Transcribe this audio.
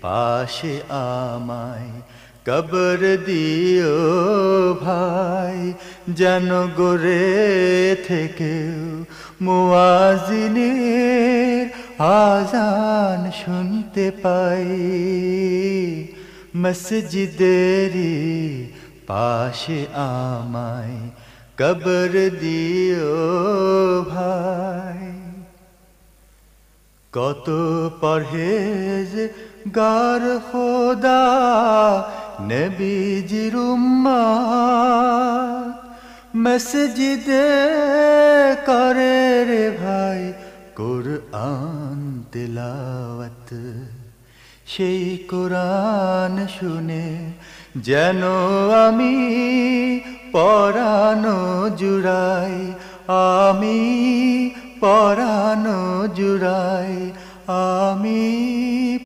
পাশে আমায় কবর দিও ভাই, যেন গড়ে থেকেও মুয়াজ্জিনের আযান শুনতে পাই। মসজিদেরি পাশে আমায় কবর দিও ভাই। কত পরহেজ গার খোদা নবীজির উম্মত, মসজিদে করে রে ভাই কুরআন তিলাওয়াত। সেই কুরআন শুনে যেন আমি পরাণ জুড়াই, আমি পরাণ জুড়াই, আমি